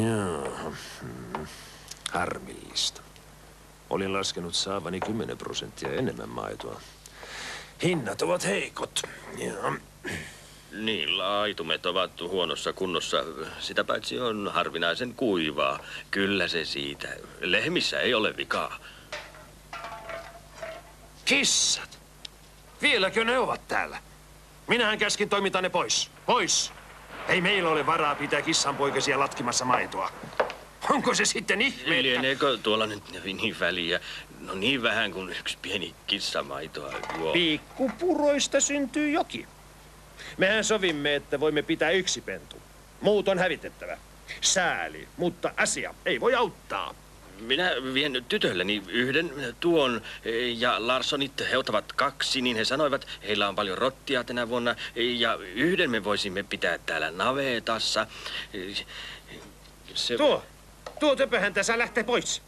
Joo. Harmillista. Olin laskenut saavani 10% enemmän maitoa. Hinnat ovat heikot. Joo. Niin, laitumet ovat huonossa kunnossa. Sitä paitsi on harvinaisen kuivaa. Kyllä se siitä. Lehmissä ei ole vikaa. Kissat! Vieläkö ne ovat täällä? Minähän käskin toimita ne pois. Pois! Ei meillä ole varaa pitää kissanpoikasia latkimassa maitoa. Onko se sitten ihme? Lieneekö tuolla nyt niin väliä? No niin vähän kuin yksi pieni kissa maitoa juo. Pikkupuroista syntyy joki. Mehän sovimme, että voimme pitää yksi pentu. Muut on hävitettävä. Sääli, mutta asia ei voi auttaa. Minä vien tytölleni yhden tuon ja Larssonit he ottavat 2, niin he sanoivat, heillä on paljon rottia tänä vuonna ja yhden me voisimme pitää täällä navetassa. Tuo töpöhän tässä lähtee pois.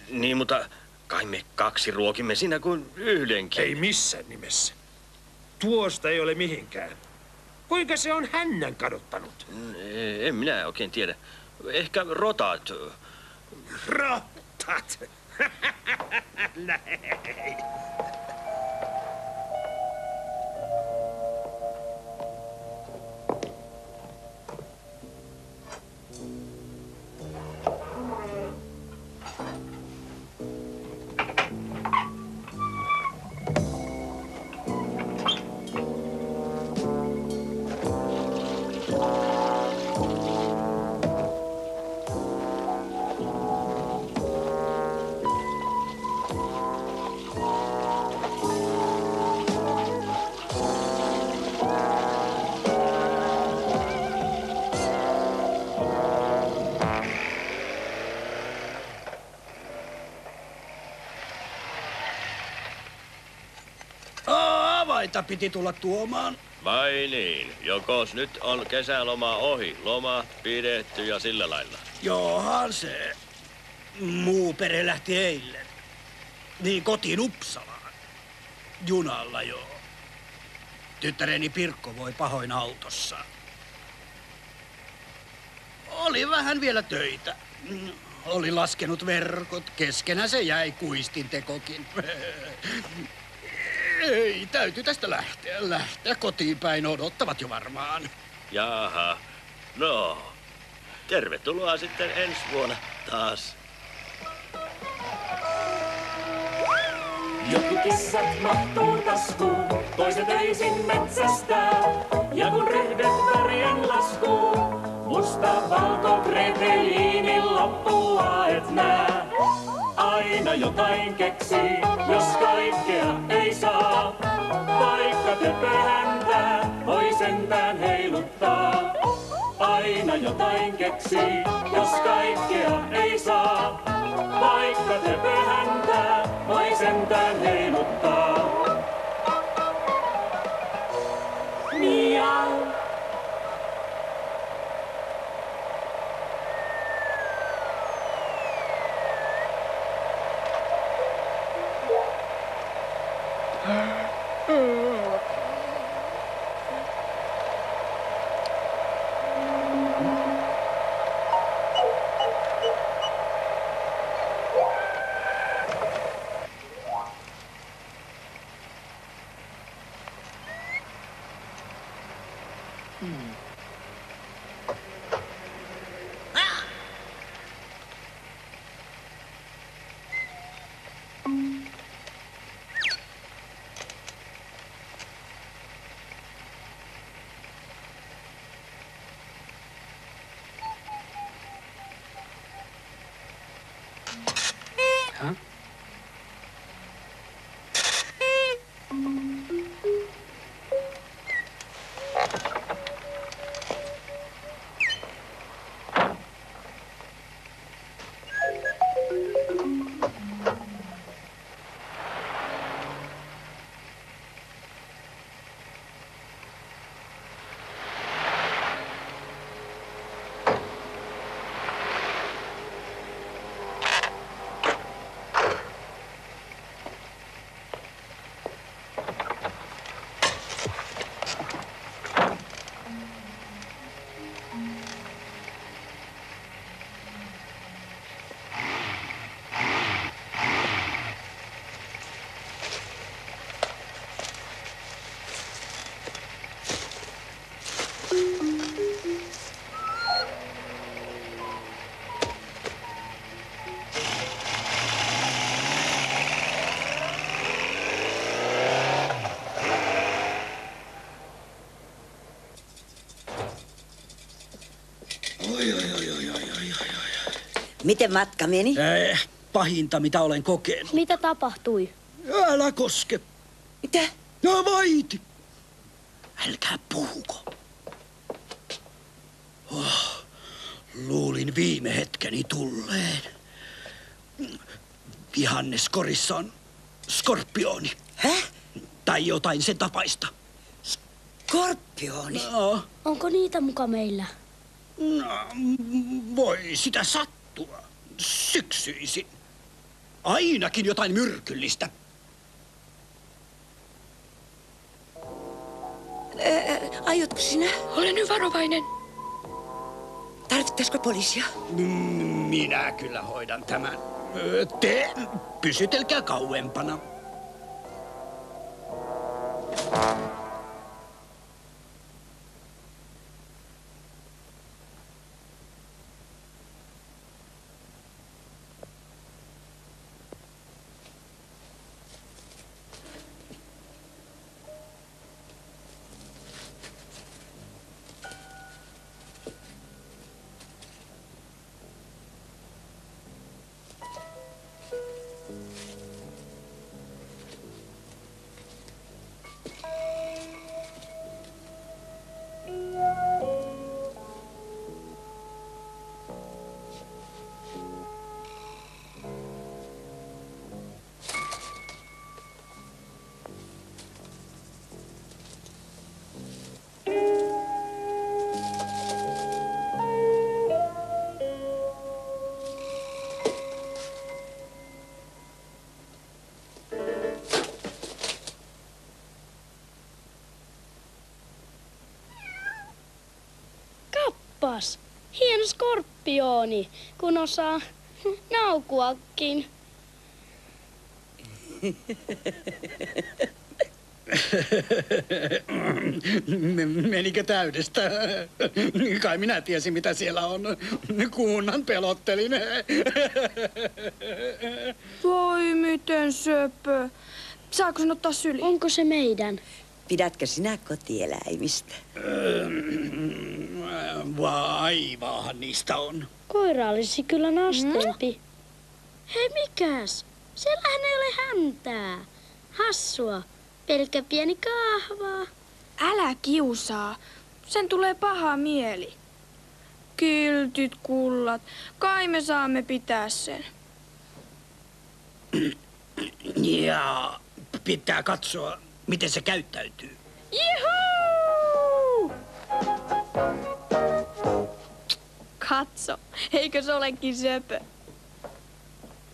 Niin, mutta kai me 2 ruokimme siinä kuin yhdenkin. Ei missään nimessä. Tuosta ei ole mihinkään. Kuinka se on hännän kadottanut? En minä oikein tiedä. Ehkä rotat. Rotat? Näin. Avaita piti tulla tuomaan. Vai niin, jokos nyt on kesäloma ohi, loma pidetty ja sillä lailla. Johan se. Muu pere lähti eilen. Niin kotiin Uppsalaan. Junalla joo. Tyttäreni Pirkko voi pahoin autossa. Oli vähän vielä töitä. Oli laskenut verkot, keskenä se jäi kuistintekokin. Ei, täytyy tästä lähteä kotiin päin, odottavat jo varmaan. Jaha, no, tervetuloa sitten ensi vuonna taas. Jotkut kissat mahtuu taskuun, toiset öisin metsästää. Ja kun rehdet värien laskuun, musta valko Gretelinin loppua et nää. Aina jotain keksii, jos kaikkea ei saa. Vaikka töpöhäntä voi sentään heiluttaa. Aina jotain keksii, jos kaikkea ei saa. Vaikka töpöhäntä voi sentään heiluttaa. Miau. Miten matka meni? Pahinta, mitä olen kokenut. Mitä tapahtui? Älä koske. Mitä? No vaiti. Älkää puhuko. Luulin viime hetkeni tulleen. Vihanneskorissa on skorpioni. Häh? Tai jotain sen tapaista. Skorpioni? No, Onko niitä muka meillä? voi sitä sattua. Syksyisin. Ainakin jotain myrkyllistä. Aiotko sinä? Olen nyt varovainen. Tarvittaisiko poliisia? Minä kyllä hoidan tämän. Te pysytelkää kauempana. Kappas, hieno skorpioni, kun osaa naukuakin. Menikö täydestä? Kai minä tiesin, mitä siellä on. Kunnan pelottelin. Voi miten söpö. Saako sen ottaa syliin? Onko se meidän? Pidätkö sinä kotieläimistä? Vaivaahan niistä on. Koira olisi kyllä nastempi. Hei, mikäs? Siellähän ei ole häntää. Hassua. Pelkkä pieni kahva. Älä kiusaa. Sen tulee paha mieli. Kiltit kullat. Kai me saamme pitää sen. Ja pitää katsoa, miten se käyttäytyy. Juhuu! Katso, eikö se olekin söpö?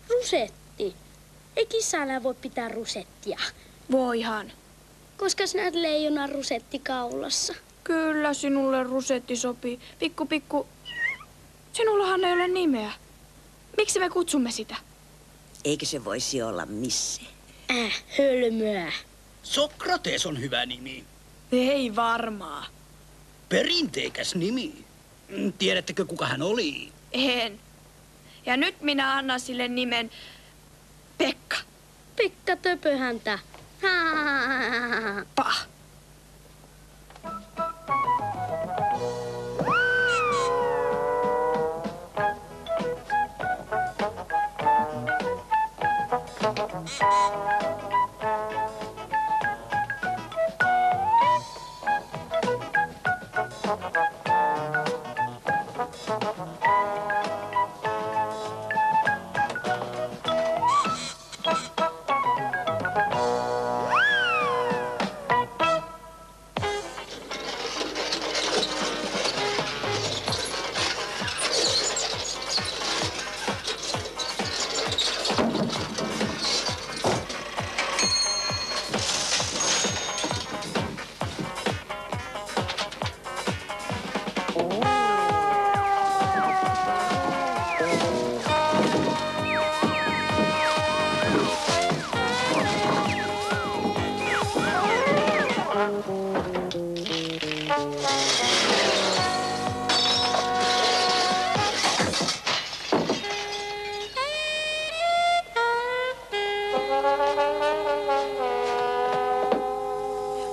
Rusetti. Ei kissa enää voi pitää rusettia. Voihan. Koska sinä näet leijonan rusetti kaulassa. Kyllä sinulle rusetti sopii. Pikku. Sinullahan ei ole nimeä. Miksi me kutsumme sitä? Eikö se voisi olla missä? Hölmöä. Sokrates on hyvä nimi. Ei varmaa. Perinteikäs nimi. Tiedättekö, kuka hän oli? En. Ja nyt minä annan sille nimen Pekka. Pekka Töpöhäntä. Pah.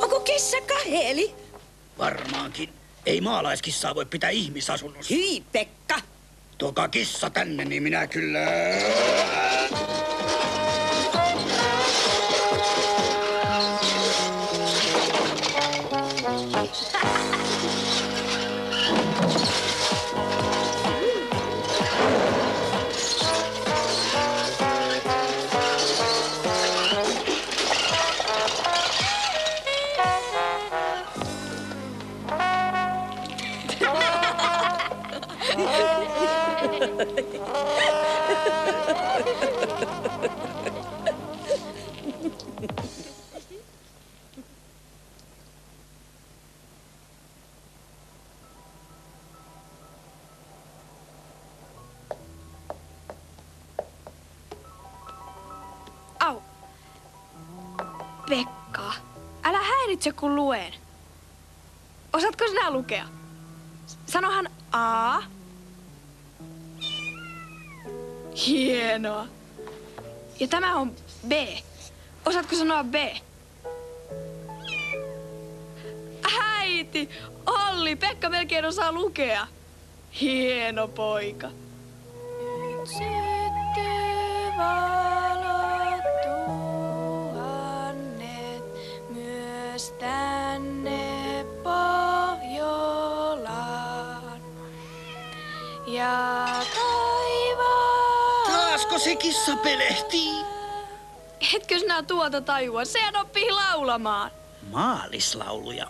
Onko kissa kaheli? Varmaankin. Ei maalaiskissaa voi pitää ihmisasunnossa. Hyi, Pekka! Tuokaa kissa tänne, niin minä kyllä... Au. Pekka, älä häiritse kun luen. Osaatko sinä lukea? Sanohan A. Hienoa. Ja tämä on B. Osaatko sanoa B? Äiti, Olli, Pekka melkein osaa lukea. Hieno poika. Nyt syttyy valot tuhannet myös tänne Pohjolaan. Ja taivaan... Taasko se kissa pelehtii? Etkö sinä tuota tajua? Sehän oppii laulamaan. Maalislauluja.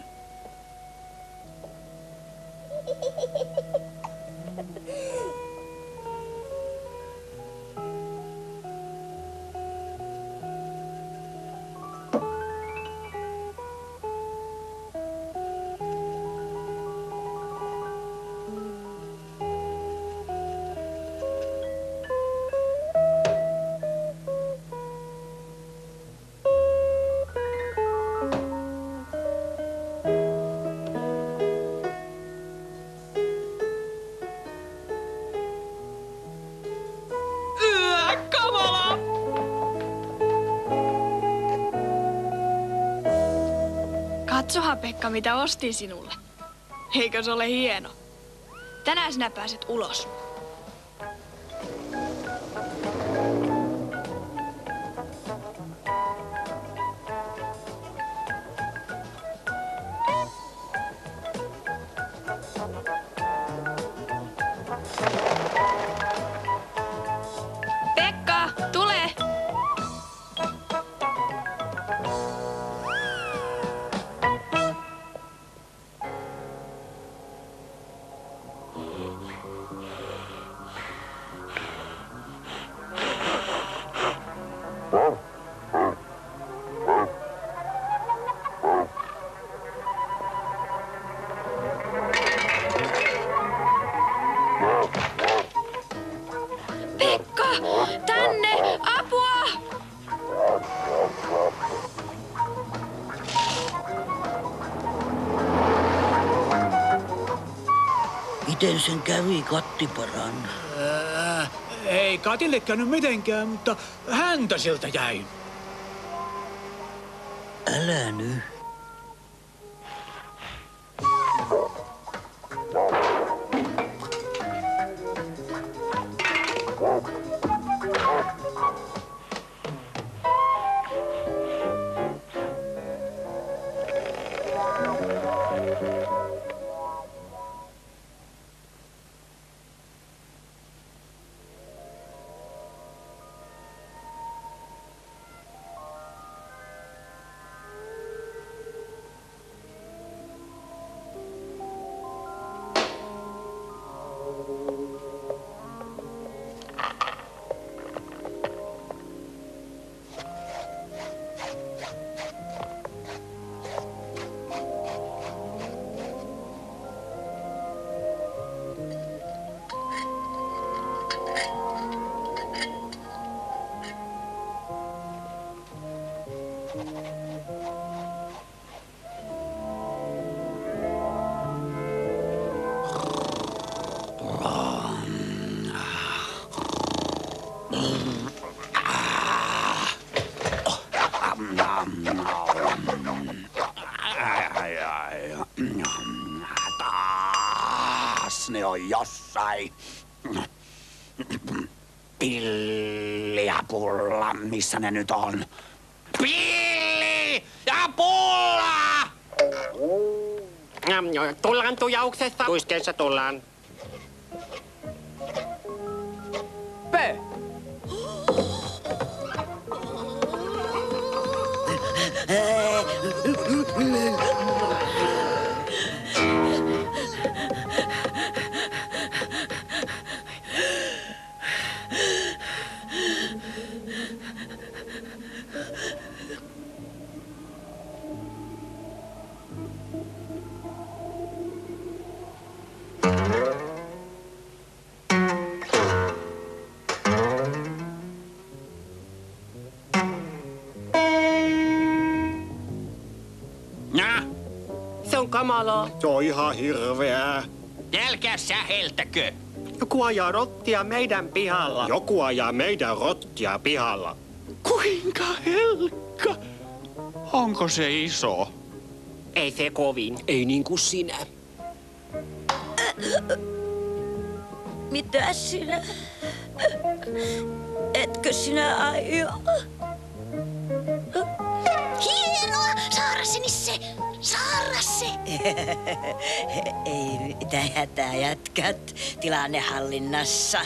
Kamala! Katsohan, Pekka, mitä ostin sinulle. Eikö se ole hieno? Tänään sinä pääset ulos. Pekka, tule! Pekka, tänne! Apua! Miten sen kävi, Kattiparan? Ei Katille käynyt mitenkään, mutta häntä siltä jäi. Älä nyt. ne on jossain. Pilli ja pulla, missä ne nyt on? Pilli ja pulla! Tullaan tujauksessa. Tuiskeessa tullaan. P. Se on kamalaa. Se on ihan hirveää. Älkää säheltäkö. Joku ajaa rottia meidän pihalla. Joku ajaa meidän rottia pihalla. Kuinka helkka? Onko se iso? Ei se kovin. Ei niin kuin sinä. Mitä sinä? Etkö sinä aio? Hienoa! Saara se, Nisse! Saara se! Ei mitään hätää, jätkät. Tilanne hallinnassa.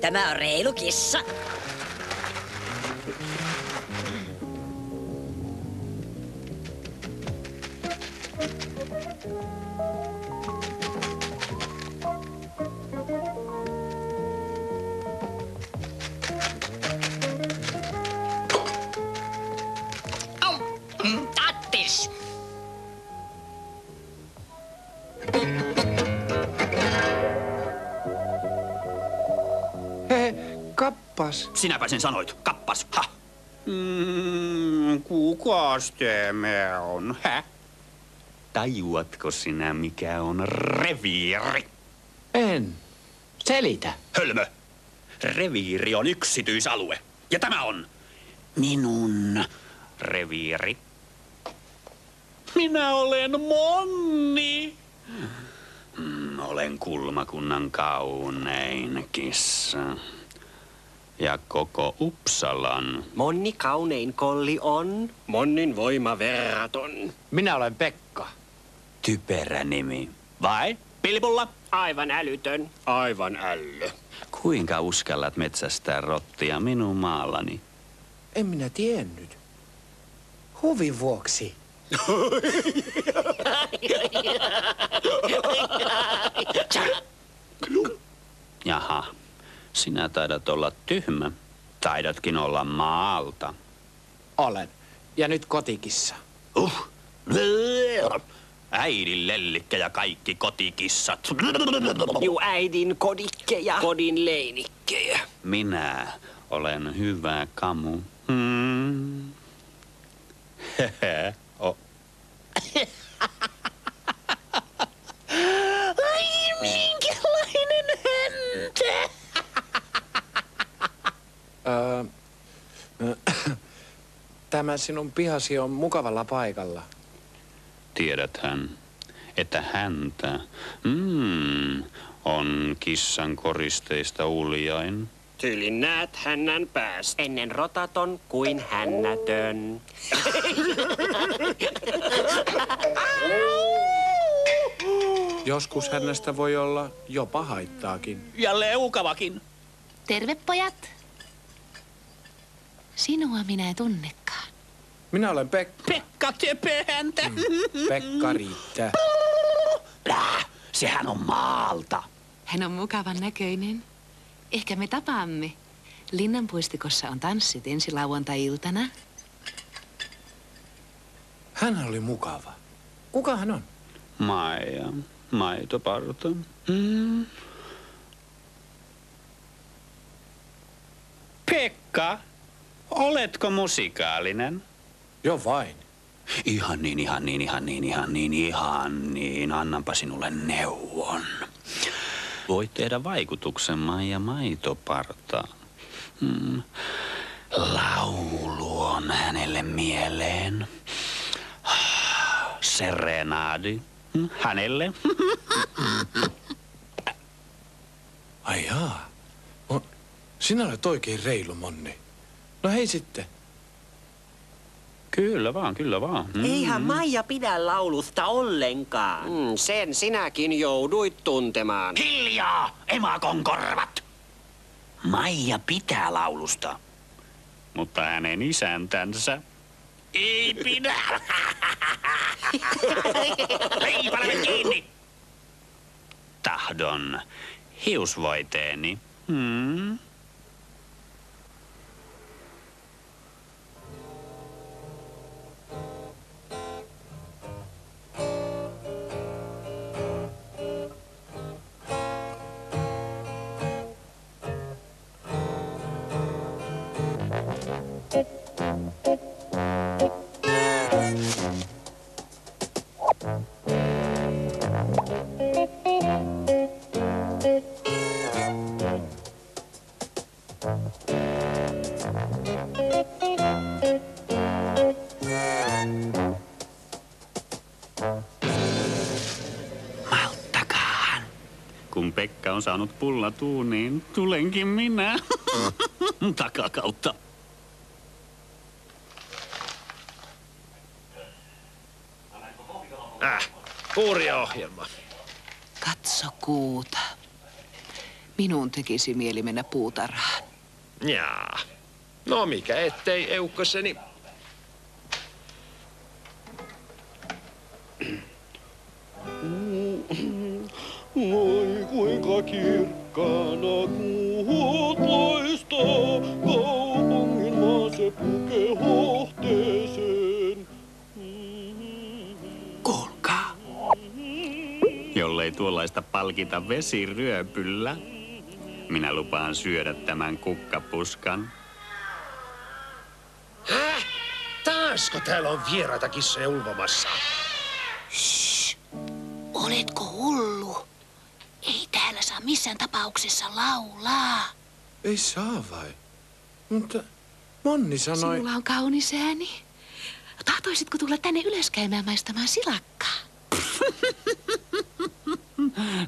Tämä on reilu kissa. Tattis! Kappas. Sinäpä sen sanoit. Kappas. Ha. Kukas me on? Hä? Tajuatko sinä, mikä on reviiri? En. Selitä. Hölmö. Reviiri on yksityisalue. Ja tämä on minun reviiri. Minä olen Monni. Olen Kulmakunnan kaunein kissa. Ja koko Uppsalan. Monni kaunein kolli on. Monnin voima verraton. Minä olen Pekka. Typerä nimi. Vai? Pilpulla? Aivan älytön. Aivan ällö. Kuinka uskallat metsästää rottia minun maallani? En minä tiennyt. Huvin vuoksi. Jaha, sinä taidat olla tyhmä. Taidatkin olla maalta. Olen. Ja nyt kotikissa. Äidin lellikkä ja kaikki kotikissat. Juu, äidin kodikkeja. Kodin leinikkejä. Minä olen hyvä kamu. Hehe. Oh. Ai, minkälainen häntä! Tämä sinun pihasi on mukavalla paikalla. Tiedäthän, että häntä on kissan koristeista uljain. Tyylin näet hännän päästä. Ennen rotaton kuin hännätön. Joskus hänestä voi olla jopa haittaakin. Ja leukavakin. Terve, pojat. Sinua minä en tunnekaan. Minä olen Pekka. Pekka Töpöhäntä. Pekka riittää. Sehän on maalta. Hän on mukavan näköinen. Ehkä me tapaamme. Linnanpuistikossa on tanssit ensi lauantai-iltana. Hän oli mukava. Kuka hän on? Maija, maitoparta. Pekka, oletko musikaalinen? Jo vain. Ihan niin. Annanpa sinulle neuvon. Voit tehdä vaikutuksen Maija maitopartaan. Laulu on hänelle mieleen. Serenadi. Hänelle. Ai jaa. Sinä olet oikein reilu, Monni. No hei sitten. Kyllä vaan, kyllä vaan. Eihän Maija pidä laulusta ollenkaan. Sen sinäkin jouduit tuntemaan. Hiljaa, emakon korvat! Maija pitää laulusta. Mutta hänen isäntänsä. Ei pidä! Leipalevet kiinni! Tahdon hiusvoiteeni. Malttakaan. Kun Pekka on saanut pullatuuniin, tulenkin minä. Takakautta. Kuuriohjelma. Katso kuuta. Minun tekisi mieli mennä puutarhaan. Jaa. No mikä ettei, eukkoseni. Voi kuinka kirkkaana kuut loistaa, kaupungin maa se pukee hohteeseen. Kuulkaa. Jollei tuollaista palkita vesiryöpyllä, minä lupaan syödä tämän kukkapuskan. Häh? Taasko täällä on vieraita kissoja ulvomassa? Oletko hullu? Ei täällä saa missään tapauksessa laulaa. Ei saa vai? Mutta Monni sanoi... Sinulla on kaunis ääni. Tahtoisitko tulla tänne ylös käymään maistamaan silakkaa?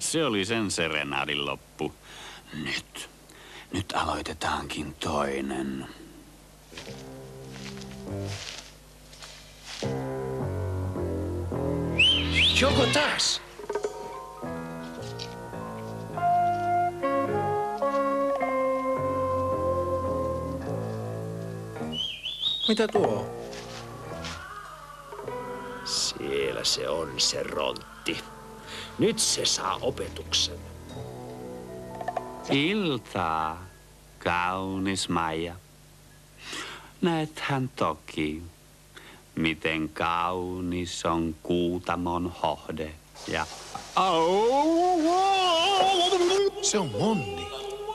Se oli sen serenaadin loppu. Nyt aloitetaankin toinen. Joko taas? Mitä tuo? Siellä se on se rontti. Nyt se saa opetuksen. Iltaa, kaunis Maija. Näethän toki, miten kaunis on Kuutamon hohde ja... Se on Monni.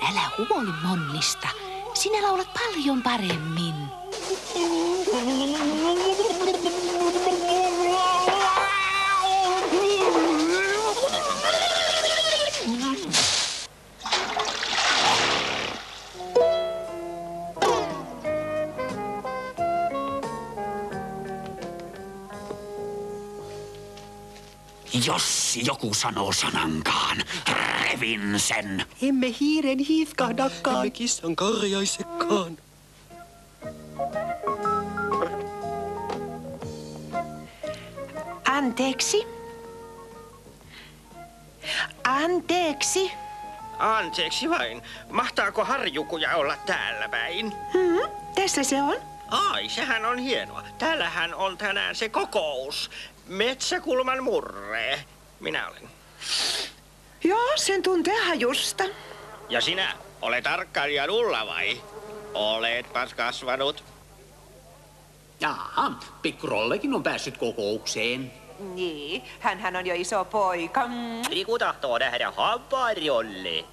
Älä huoli Monnista. Sinä laulat paljon paremmin. Jos joku sanoo sanankaan, revin sen. Emme hiiren hiiskahdakaan. Emme kissan karjaisekaan. Anteeksi. Anteeksi. Anteeksi vain. Mahtaako harjukuja olla täällä päin? Tässä se on. Ai, sehän on hienoa. Täällähän on tänään se kokous. Metsäkulman murre. Minä olen. Joo, sen tuntee hajusta. Ja sinä olet tarkkailijan Ulla vai? Oletpas kasvanut. Jaa, pikkurollekin on päässyt kokoukseen. Niin, hänhän on jo iso poika. Riku tahtoo nähdä hampaarjolle.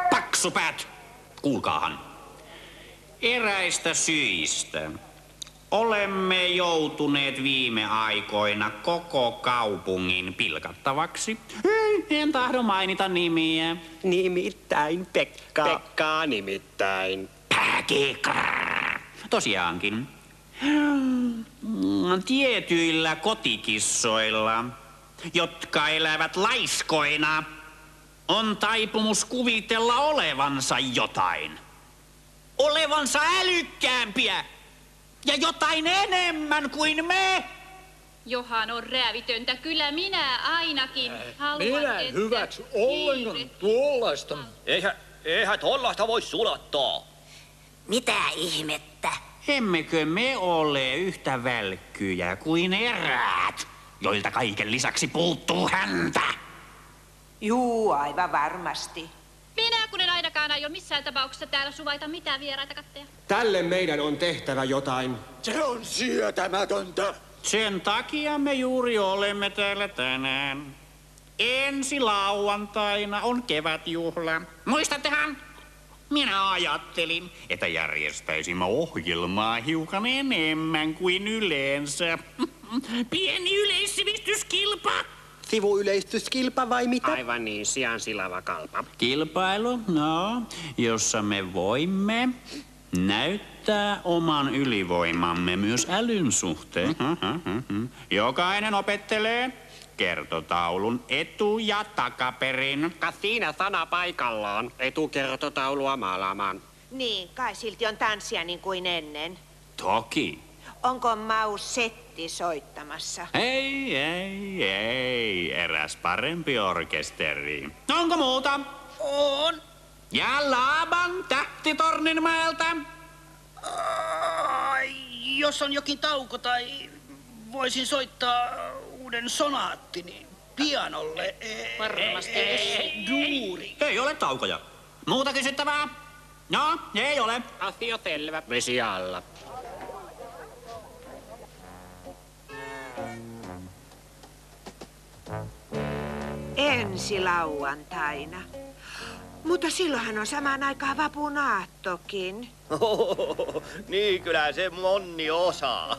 Paksupäät, kuulkaahan. Eräistä syistä olemme joutuneet viime aikoina koko kaupungin pilkattavaksi. En tahdo mainita nimiä. Nimittäin Pekka. Pekkaa nimittäin. Pääkikra. Tosiaankin. Tietyillä kotikissoilla, jotka elävät laiskoina, on taipumus kuvitella olevansa jotain. Olevansa älykkäämpiä ja jotain enemmän kuin me. Johan on räävitöntä. Kyllä minä ainakin haluan, Minä että hyväksy ollenkaan tuollaista. Eihän tollaista voi sulattaa. Mitä ihmettä? Emmekö me ole yhtä välkkyjä kuin eräät, joilta kaiken lisäksi puuttuu häntä? Juu, aivan varmasti. minä kun en ainakaan aio missään tapauksessa täällä suvaita mitään vieraita katteja. Tälle meidän on tehtävä jotain. Se on sietämätöntä. Sen takia me juuri olemme täällä tänään. Ensi lauantaina on kevätjuhla. Muistattehan? Minä ajattelin, että järjestäisimme ohjelmaa hiukan enemmän kuin yleensä. Pieni yleissivistyskilpa. Sivuyleistyskilpa vai mitä? Aivan niin, sian silava kalpa. Kilpailu, no, jossa me voimme näyttää oman ylivoimamme myös älyn suhteen. Jokainen opettelee kertotaulun etu- ja takaperin. Kas siinä sana paikallaan. Etukertotaulua maalaamaan. Niin, kai silti on tanssia niin kuin ennen. Toki. Onko Maus Setti soittamassa? Ei, eräs parempi orkesteri. Onko muuta? On. Ja Laaban Tähtitorninmäeltä. Jos on jokin tauko tai voisin soittaa uuden sonaattini pianolle. Varmasti duuri. Ei ole taukoja. Muuta kysyttävää? No, ei ole. Asia selvä. Vesi alla. Ensi lauantaina. Mutta silloinhan on samaan aikaan vapunaattokin. Niin, kyllä se monni osaa.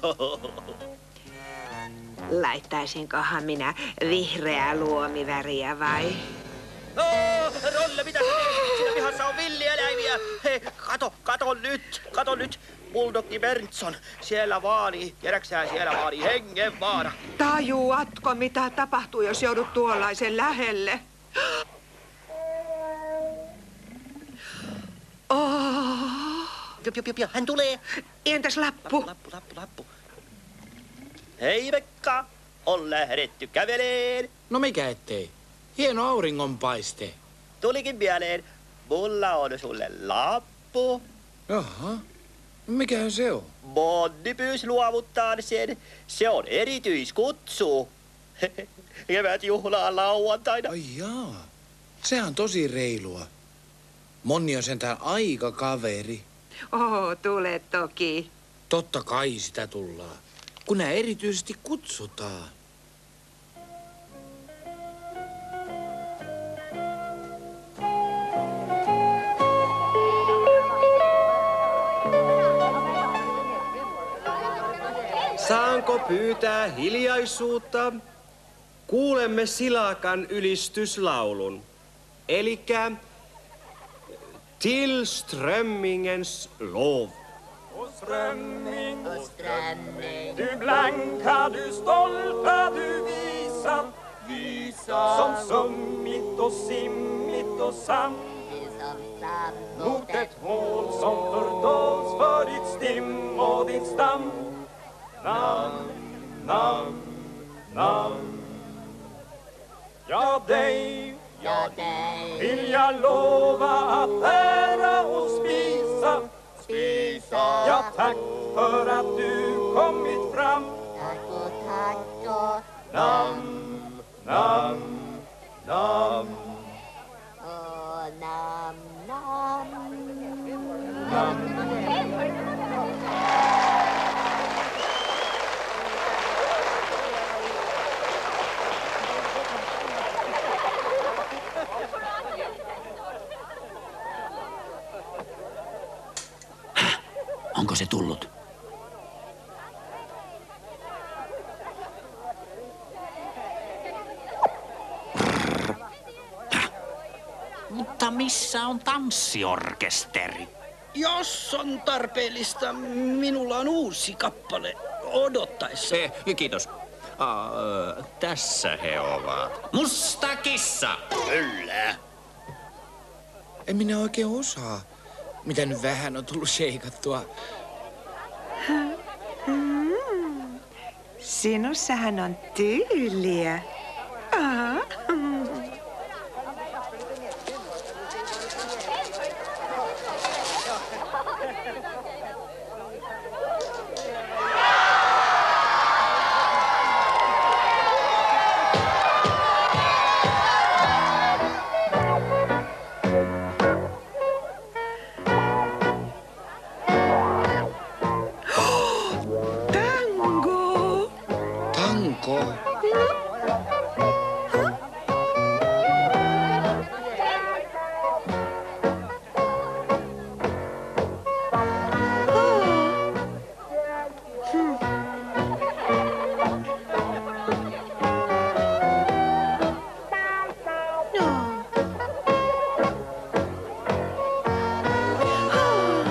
Laittaisinkohan minä vihreää luomiväriä vai? Rolle, mitä sä teet? Siinä pihassa on villieläimiä. Hei, kato nyt. Bulldoggi Berntsson, siellä vaanii, tiedäksää siellä vaanii hengenvaara. Tajuatko, mitä tapahtuu, jos joudut tuollaisen lähelle? Pio, hän tulee. Entäs lappu? Lappu. Hei Pekka, on lähdetty käveleen. No mikä ettei. Hieno auringonpaiste. Tulikin mieleen, mulla on sulle lappu. Jaha, mikähän se on? Monni pyysi luovuttaa sen. Se on erityiskutsu. Kevätjuhlaan lauantaina. Ai jaa, sehän on tosi reilua. Monni on sentään aika kaveri. Tule toki. Totta kai sitä tullaan, kun nää erityisesti kutsutaan. Saanko pyytää hiljaisuutta? Kuulemme Silakan ylistyslaulun. Elikkä Till strömmingens lov. Och strömming, du blanka, du stolta, du visa, som summit och simmit och sant, mot ett mål som fördols för ditt stim och ditt stam. Namn. Ja, dig vill jag lova att ära och spisa. Ja, tack för att du kommit fram. Tack och namn. Onko se tullut? Mutta missä on tanssiorkesteri? Jos on tarpeellista, minulla on uusi kappale odottaessa. Kiitos. Tässä he ovat. Musta kissa! Kyllä. En minä oikein osaa. Mitä nyt vähän on tullut sheikattua. Sinussahan on tyyliä. Aha.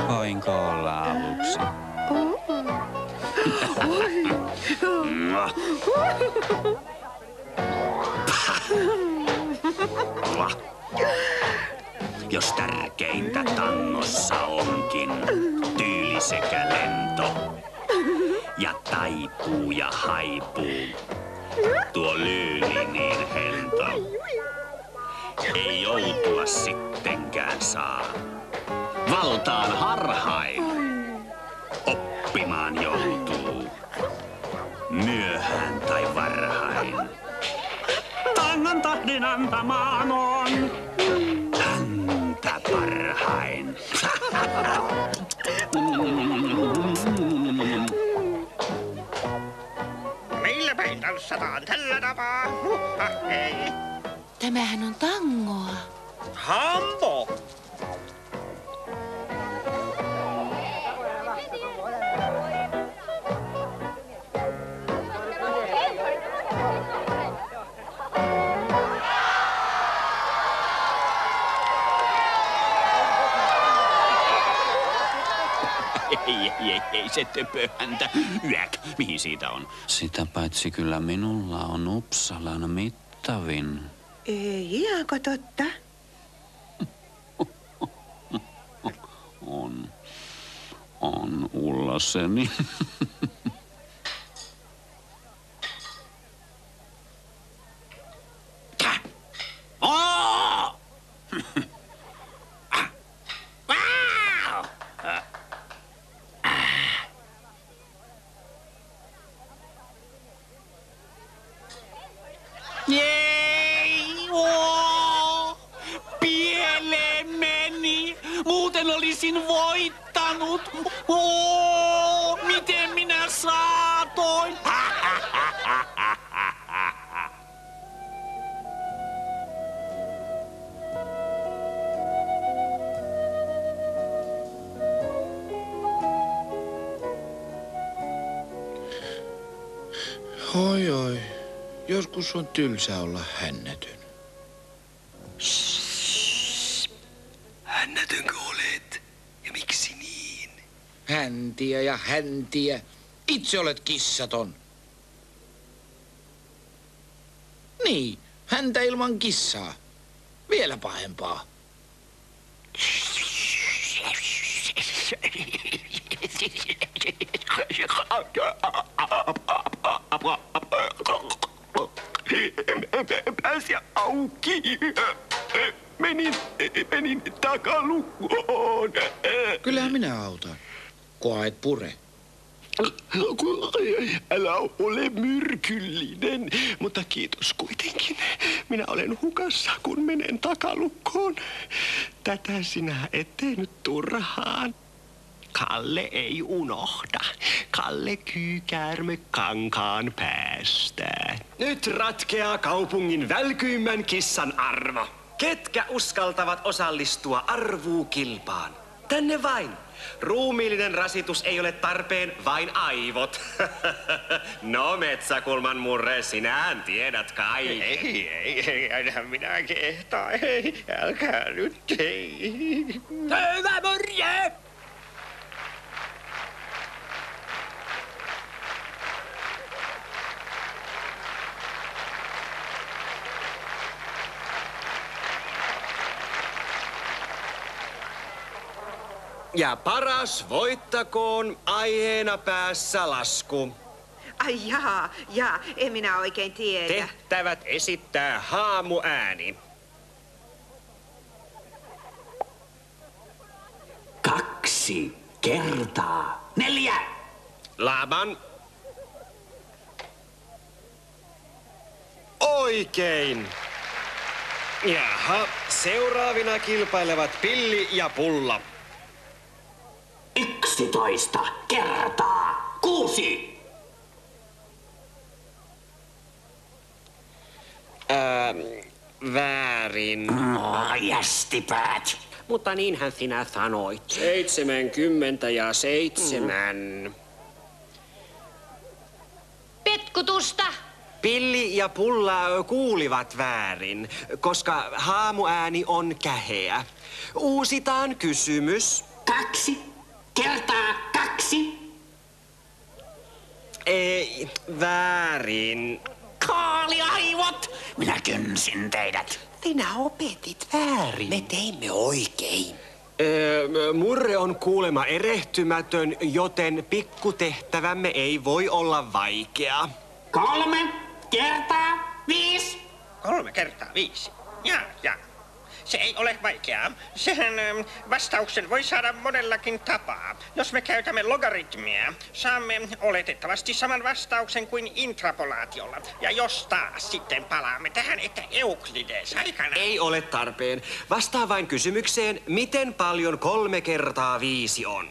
Voinko olla avuksi? Jos tärkeintä tangossa onkin tyyli sekä lento ja taipuu ja haipuu, tuo lyyli niin hento, ei joutua sittenkään saa. Valtaan harhain oppimaan joutuu, myöhään tai varhain. Tangon tahdin antamaan on häntä parhain. Meillä päin tanssataan tällä tapaa. Hei. Tämähän on tangoa. Hambo! Ei se töpöhäntä. Yäk, mihin siitä on? Sitä paitsi kyllä minulla on Uppsalan mittavin. Ei, ihanko totta? On Ullaseni. Jei, pieleen meni. Muuten olisin voittanut. Miten minä saatoin? Oi. Joskus on tylsä olla hännätön. Hännätönkö olet? Ja miksi niin? Häntiä ja häntiä. Itse olet kissaton. Niin, häntä ilman kissaa. Vielä pahempaa. Pääsi auki. Menin takalukkoon. Kyllähän minä autan, kun et pure. Älä ole myrkyllinen, mutta kiitos kuitenkin. Minä olen hukassa, kun menen takalukkoon. Tätä sinä et tehnyt turhaan. Kalle ei unohda. Kalle kyykäärme kankaan päästä. Nyt ratkeaa kaupungin välkyimmän kissan arvo. Ketkä uskaltavat osallistua arvuukilpaan? Tänne vain. Ruumiillinen rasitus ei ole tarpeen, vain aivot. No, Metsäkulman murre, sinähän tiedät kai. Ei, enhän minä kehtaa. Ei, älkää nyt, ei. Hyvä murje! Ja paras voittakoon, aiheena päässä lasku. Ai jaa, en minä oikein tiedä. Tehtävät esittää haamuääni. 2 kertaa 4. Laban. Oikein. Jaha, seuraavina kilpailevat Pilli ja Pulla. 11 kertaa 6. Väärin. Jästipäät. Mutta niinhän sinä sanoit. 77. Petkutusta! Pilli ja Pulla kuulivat väärin, koska haamuääni on käheä. Uusitaan kysymys. 2 kertaa 2. Ei, väärin. Kaaliaivot! Minä kynsin teidät. Sinä opetit väärin. Me teimme oikein. Murre on kuulema erehtymätön, joten pikkutehtävämme ei voi olla vaikea. 3 kertaa 5. 3 kertaa 5. Ja. Se ei ole vaikeaa. Sehän vastauksen voi saada monellakin tapaa. Jos me käytämme logaritmia, saamme oletettavasti saman vastauksen kuin intrapolaatiolla. Ja jos taas sitten palaamme tähän, että Euklides aikana... Ei ole tarpeen. Vastaa vain kysymykseen, miten paljon 3 kertaa 5 on.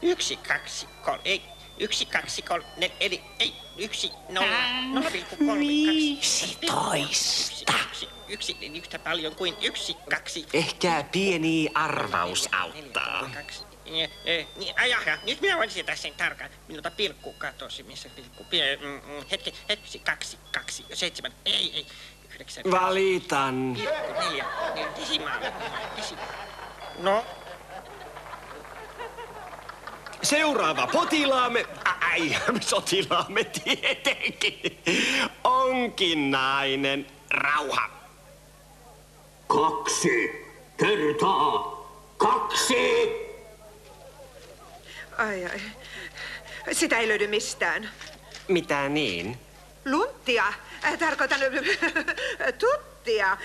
1, 2, 3, ei. 1, 2, 3, 4, eli ei. 1, 0, 0,3, 15. 1, niin yhtä paljon kuin 1, 2. Ehkä pieni arvaus auttaa. 2. Jaha, nyt minä voin sieltä sen tarkan. Minulta pilkku katosi, missä pilkku. Hetki, 2, 7, ei, 9. Valitan. Pilkku 4, desimaali. No? Seuraava potilaamme, sotilaamme tietenkin, onkin nainen. Rauha. 2 kertaa 2. Ai. Sitä ei löydy mistään. Mitä niin? Lunttia. Tarkoitan tuttia.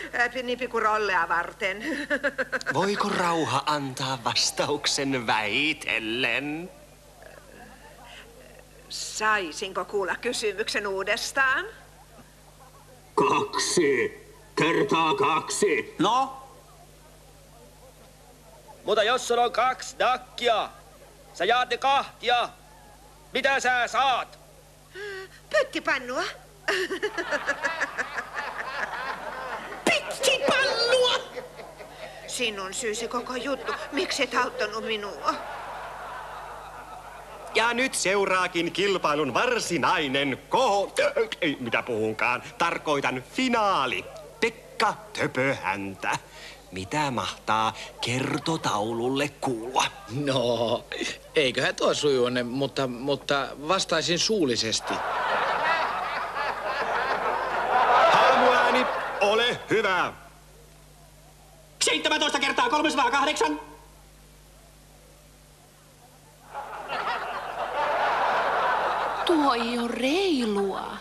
Niin pikku rollea varten. Voiko Rauha antaa vastauksen väitellen? Saisinko kuulla kysymyksen uudestaan? 2 kertaa 2. No? Mutta jos sulla on 2 dakkia, sä jaat ne 2. Mitä sä saat? Pöttipannua. Pittipannua! Sinun syysi koko juttu. Miksi et auttanut minua? Ja nyt seuraakin kilpailun varsinainen ei, mitä puhunkaan. Tarkoitan finaali. Pekka Töpöhäntä. Mitä mahtaa kertotaululle kuulua? No, eiköhän tuo sujune, mutta vastaisin suullisesti. Haamuääni, ole hyvä. 17 kertaa 308. Tuo ei ole reilua.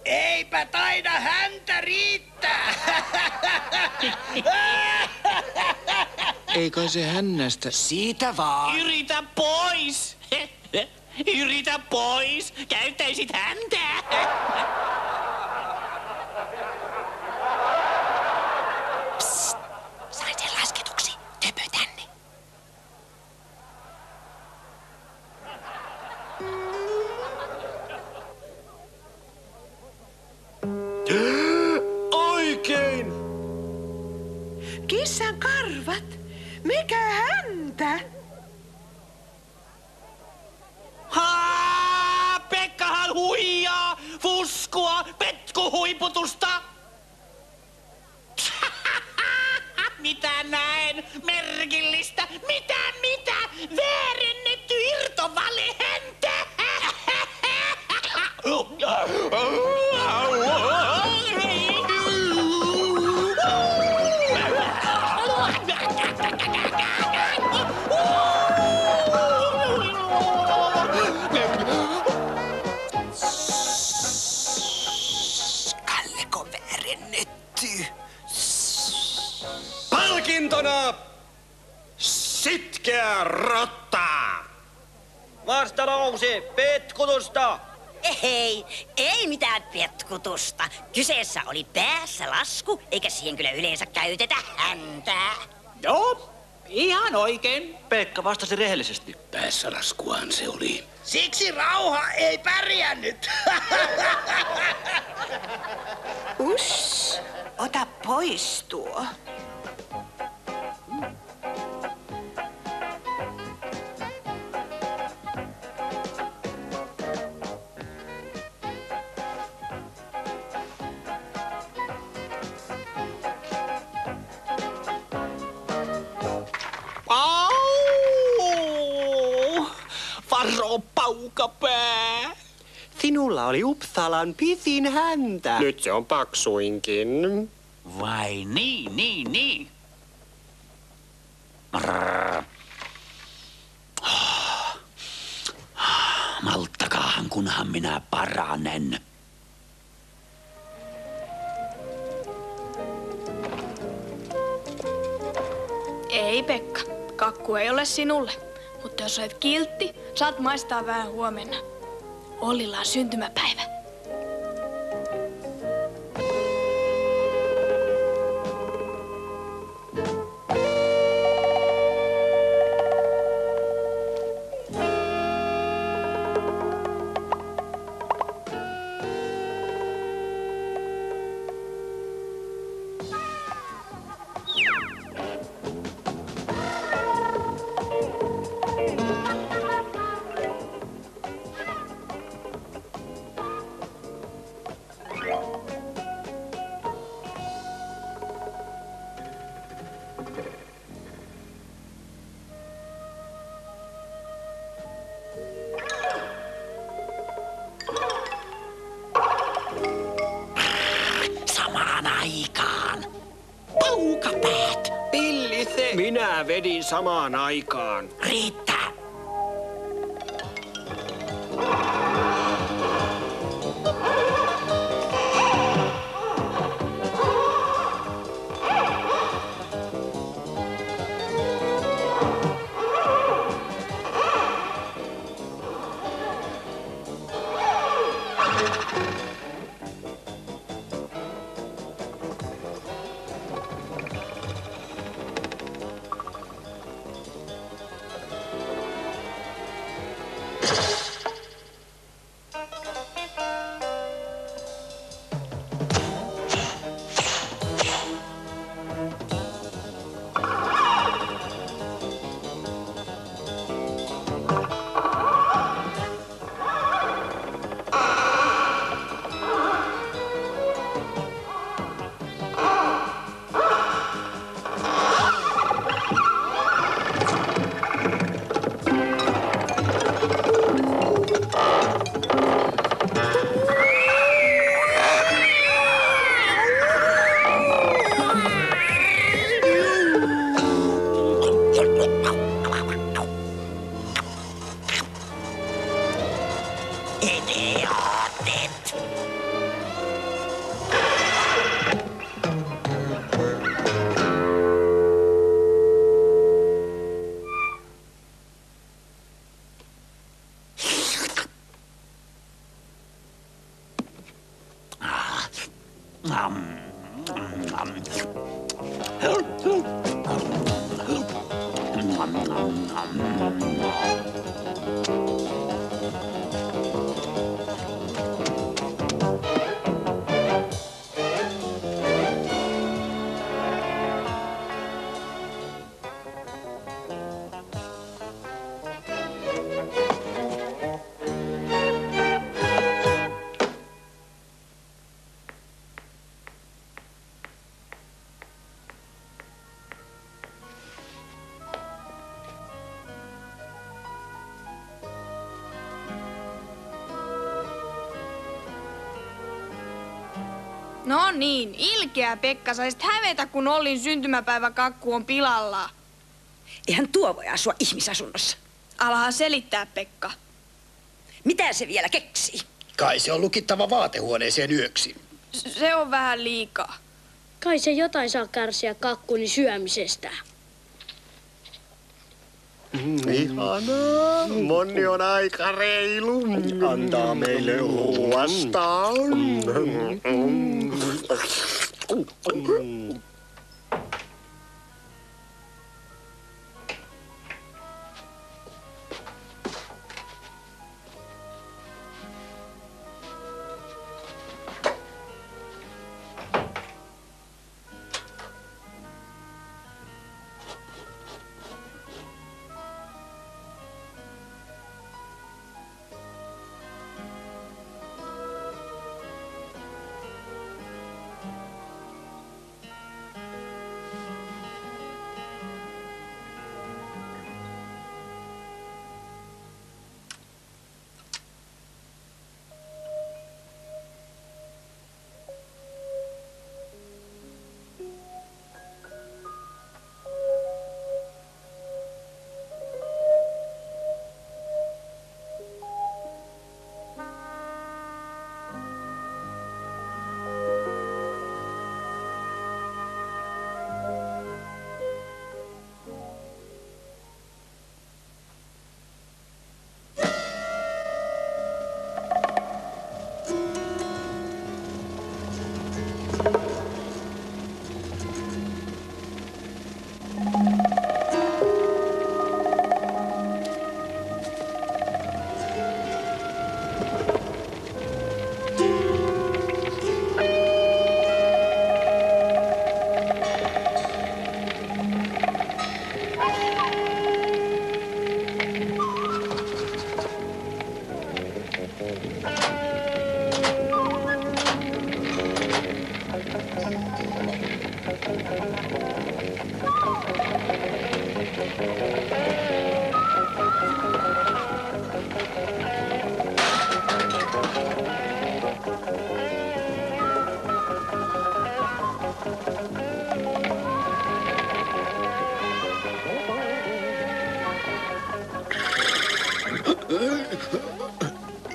Eipä taida häntä riittää. Ei kai se hännästä. Siitä vaan. Yritä pois. Yritä pois. Käyttäisit häntä. Psst. Sain sen lasketuksi. Töpö tänne. Oikein! Kissan karvat? Mikä häntä? Pekkahan huijaa, fuskua, petkuhuiputusta. Mitä näen? Merkillistä. Mitä? Väärennetty irtovalehäntä. rottaa! Vastalause, petkutusta! Ei mitään petkutusta. Kyseessä oli päässä lasku, eikä siihen kyllä yleensä käytetä häntää. Joo, ihan oikein. Pekka vastasi rehellisesti. Päässä laskuaan se oli. Siksi rauha ei pärjännyt. Uss, ota pois tuo. Varo, paukapää! Sinulla oli Uppsalan pisin häntä. Nyt se on paksuinkin. Vai niin. Malttakaahan, kunhan minä paranen. Ei, Pekka. Kakku ei ole sinulle. Mutta jos olet kiltti, saat maistaa vähän huomenna. Ollilla on syntymäpäivä. Minä vedin samaan aikaan. Riittää. No niin, ilkeä Pekka, saisit hävetä, kun Ollin syntymäpäiväkakku on pilalla. Eihän tuo voi asua ihmisasunnossa. Alahan selittää, Pekka. Mitä se vielä keksii? Kai se on lukittava vaatehuoneeseen yöksi. Se on vähän liikaa. Kai se jotain saa kärsiä kakkuni syömisestä. Ihanaa. Monni on aika reilu. Antaa meille ruoasta.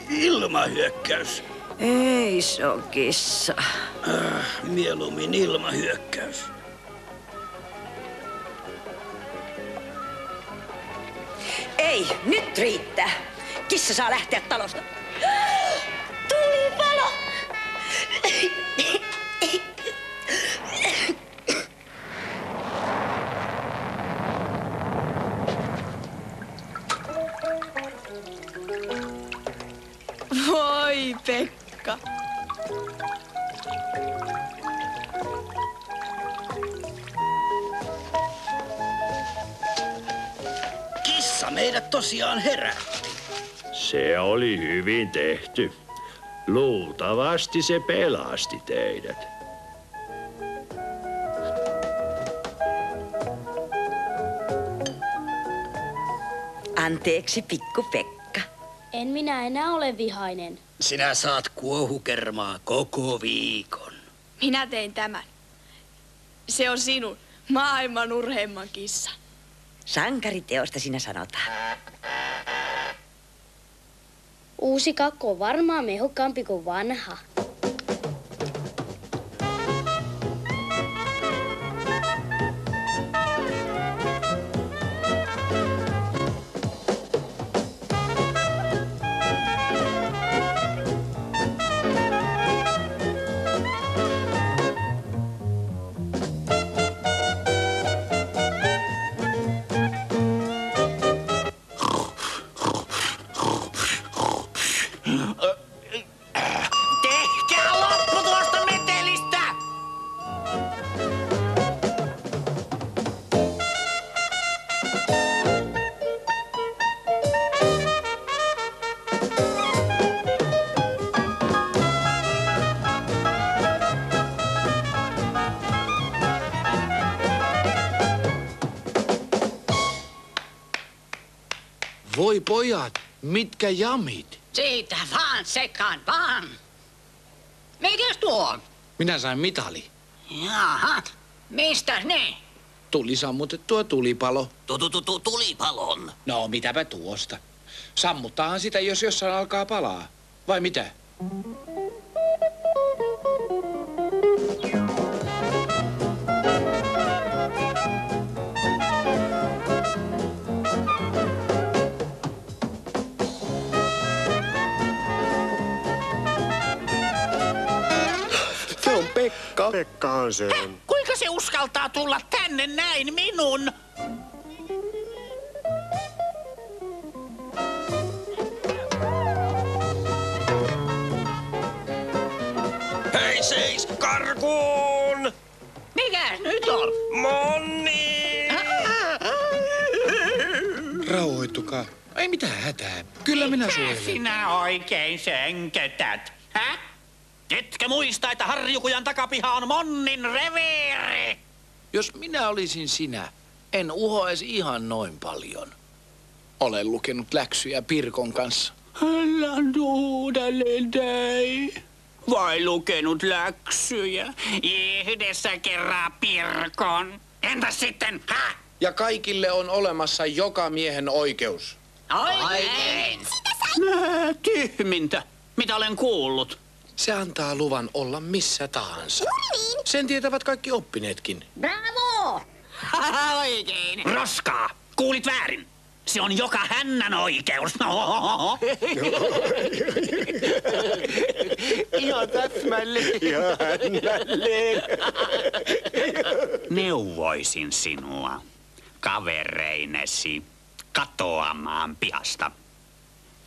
Ilmahyökkäys. Ei, se on kissa. Mieluummin ilmahyökkäys. Ei, nyt riittää. Kissa saa lähteä talosta. Tulipalo! Voi Pekka. Kissa meidät tosiaan herätti. Se oli hyvin tehty. Luultavasti se pelasti teidät. Anteeksi, pikku Pekka. En minä enää ole vihainen. Sinä saat kuohukermaa koko viikon. Minä tein tämän. Se on sinun maailman urheimman kissa. Sankariteosta sinä sanotaan. Uusi kakku on varmaan mehukkaampi kuin vanha. Tehkää loppu tuosta metelistä! Voi pojat, mitkä jamit. Siitä vaan sekaan vaan. Mikäs tuo on? Minä sain mitali. Jaha, mistä ne? Tuli sammutettua tulipalo. Tulipalon. No, mitäpä tuosta. Sammuttaahan sitä, jos jossain alkaa palaa. Vai mitä? Pekka. Pekkahan se on. Kuinka se uskaltaa tulla tänne näin minun? Hei seis, karkuun! Mikäs nyt on? Monni! Rauhoittukaa. Ei mitään hätää. Kyllä minä suojelen. Sinä oikein sönkötät, hä? Etkö muista, että Harjukujan takapiha on Monnin reviiri? Jos minä olisin sinä, en uhoaisi ihan noin paljon. Olen lukenut läksyjä Pirkon kanssa. Älä uudelleen tei. Vai lukenut läksyjä? Yhdessä kerran Pirkon. Entäs sitten, hä? Ja kaikille on olemassa joka miehen oikeus. Oikein. Tyhmintä. Mitä olen kuullut? Se antaa luvan olla missä tahansa. Sen tietävät kaikki oppineetkin. Bravo! Oikein. Roskaa. Kuulit väärin. Se on joka hännän oikeus. Ihan täsmälleen. Ihan hännälleen. Neuvoisin sinua, kavereinesi, katoamaan pihasta.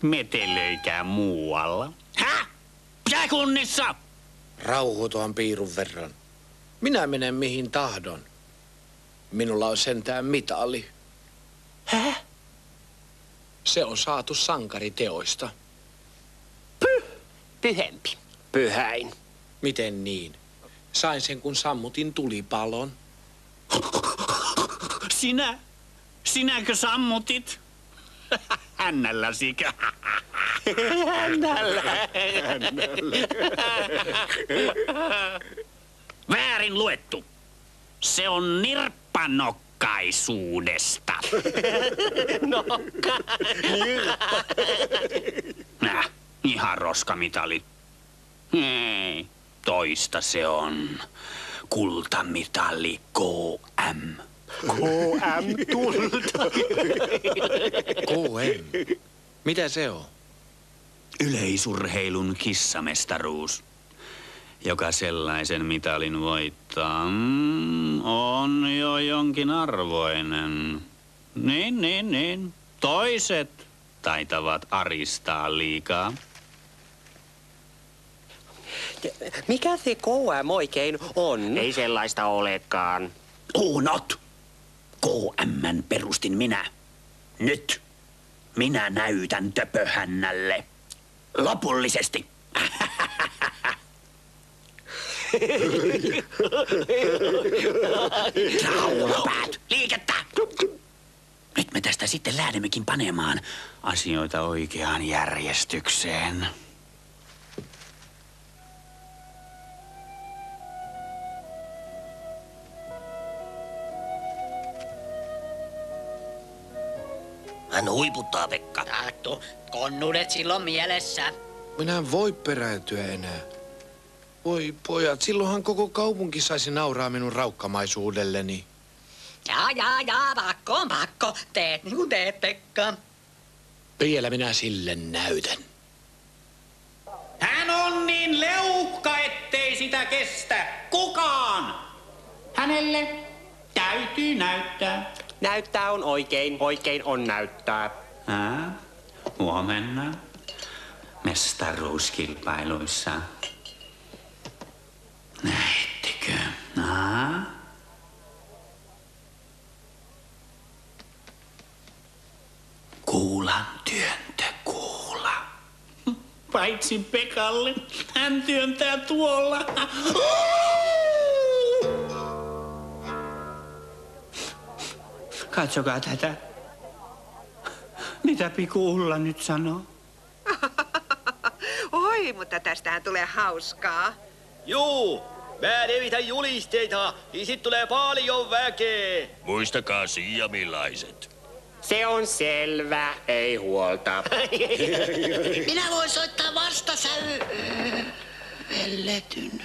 Metelöikää muualla. Hä? Pysäkunnissa! Rauhoituan piirun verran. Minä menen mihin tahdon. Minulla on sentään mitali. Hä? Se on saatu sankariteoista. Pyhempi. Pyhäin. Miten niin? Sain sen, kun sammutin tulipalon. Sinä? Sinäkö sammutit? Hännälläsikö? Hännällä. Väärin luettu. Se on nirppanokkaisuudesta. Nokka. Nirppa. Ihan roskamitali. Ei, toista se on. Kultamitali KM. KM-tulta. KM? Mitä se on? Yleisurheilun kissamestaruus. Joka sellaisen mitalin voittaa, on jo jonkin arvoinen. Niin. Toiset taitavat aristaa liikaa. Mikä se KM oikein on? Ei sellaista olekaan. Uunot! KM:n perustin minä. Nyt minä näytän Töpöhännälle. Lopullisesti. Raulapäät, liikettä! Nyt me tästä sitten lähdemmekin panemaan asioita oikeaan järjestykseen. Hän huiputtaa, Pekka. Tahto, konnudet silloin mielessä. Minä en voi perääntyä enää. Voi pojat, silloinhan koko kaupunki saisi nauraa minun raukkamaisuudelleni. Jaa, pakko on pakko. Teet niin kuin teet, Pekka. Vielä minä sille näytän. Hän on niin leukka, ettei sitä kestä kukaan. Hänelle täytyy näyttää. Näyttää on oikein. Oikein on näyttää. Huomenna mestaruuskilpailuissa. Näettekö? Kuulan työntö kuula. Paitsi Pekalle. Hän työntää tuolla. Katsokaa tätä. Mitä Pikku Ulla nyt sanoo? Oi, mutta tästähän tulee hauskaa. Juu, mä levitän julisteita, niin sit tulee paljon väkeä. Muistakaa siamilaiset. Se on selvä, ei huolta. Minä voin soittaa vastasävelletyn.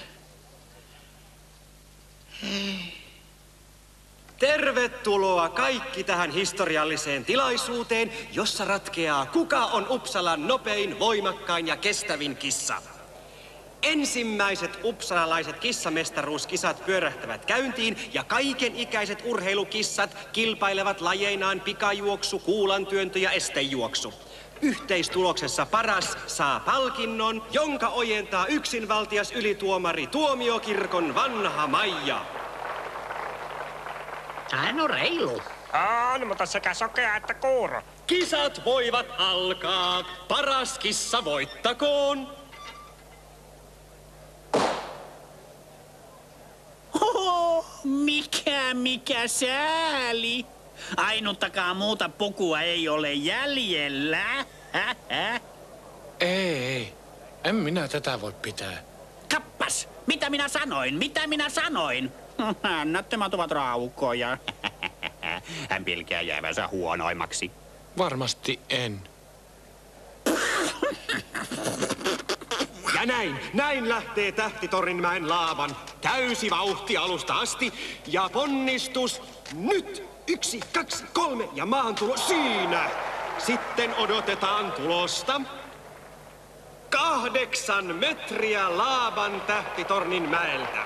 Hei. Tervetuloa kaikki tähän historialliseen tilaisuuteen, jossa ratkeaa, kuka on Uppsalan nopein, voimakkain ja kestävin kissa. Ensimmäiset uppsalalaiset kissamestaruuskisat pyörähtävät käyntiin ja kaikenikäiset urheilukissat kilpailevat lajeinaan pikajuoksu, kuulantyöntö ja estejuoksu. Yhteistuloksessa paras saa palkinnon, jonka ojentaa yksinvaltias ylituomari Tuomiokirkon vanha Maija. Hän on reilu. On, mutta sekä sokea että kuuro. Kisat voivat alkaa. Paras kissa voittakoon. Oho, mikä sääli. Ainuttakaan muuta pukua ei ole jäljellä. Ei. En minä tätä voi pitää. Kappas, mitä minä sanoin? Nättömät ovat raukoja. Hän pelkää jäävänsä huonoimmaksi. Varmasti en. Ja näin lähtee Tähtitorninmäen laavan. Täysi vauhti alusta asti ja ponnistus nyt. 1, 2, 3 ja maantulo siinä. Sitten odotetaan tulosta. 8 metriä laavan Tähtitorninmäeltä.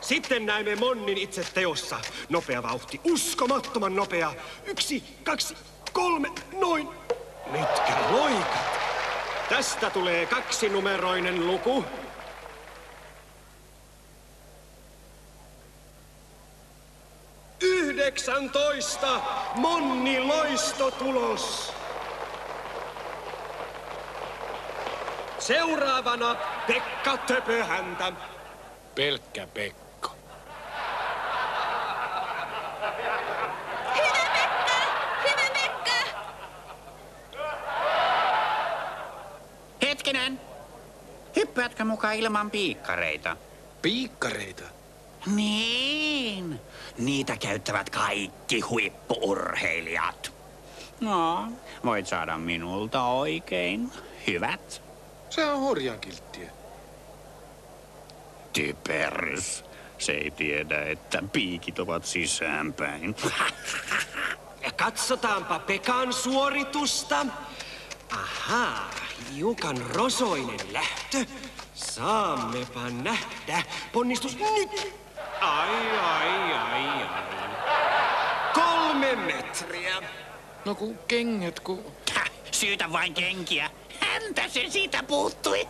Sitten näemme Monnin itse teossa. Nopea vauhti, uskomattoman nopea. 1, 2, 3, noin. Mitkä loikat. Tästä tulee 2-numeroinen luku. Yhdeksäntoista. Monni loistotulos. Seuraavana Pekka Töpöhäntä. Pelkkä Pekka. Hyvä Pekka! Hyvä Pekka! Hetkinen. Hyppäätkö mukaan ilman piikkareita? Piikkareita? Niin. Niitä käyttävät kaikki huippu-urheilijat. No, voit saada minulta oikein hyvät. Se on hurjan kilttiä. Typerys. Se ei tiedä, että piikit ovat sisäänpäin. Katsotaanpa Pekan suoritusta. Ahaa, hiukan rosoinen lähtö. Saammepa nähdä. Ponnistus nyt. Ai. 3 metriä. No kun kengät, kun... Syytä vain kenkiä. Häntä se siitä puuttui.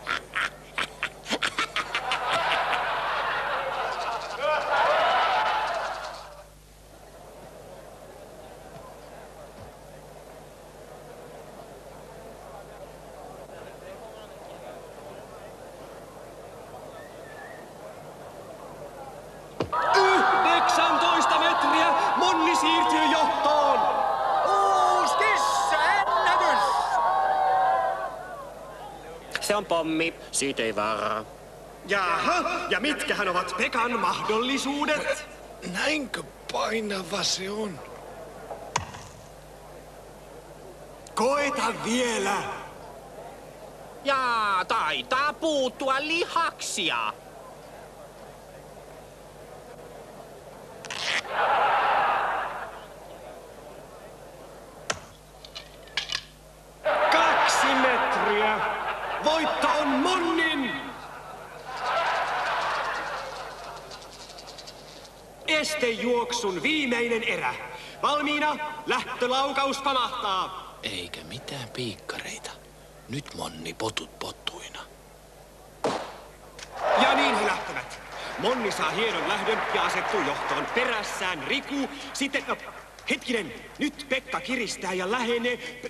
Se on pommi, siitä ei vaaraa. Jaha, ja mitkähän ovat Pekan mahdollisuudet? Näinkö painava se on? Koeta vielä. Jaa, taitaa puuttua lihaksia. Voitto on Monnin! Estejuoksun viimeinen erä. Valmiina, lähtölaukaus pamahtaa. Eikä mitään piikkareita. Nyt Monni potut pottuina. Ja niin he lähtevät. Monni saa hienon lähdön ja asettuu johtoon. Perässään Riku, sitten... hetkinen, nyt Pekka kiristää ja lähenee...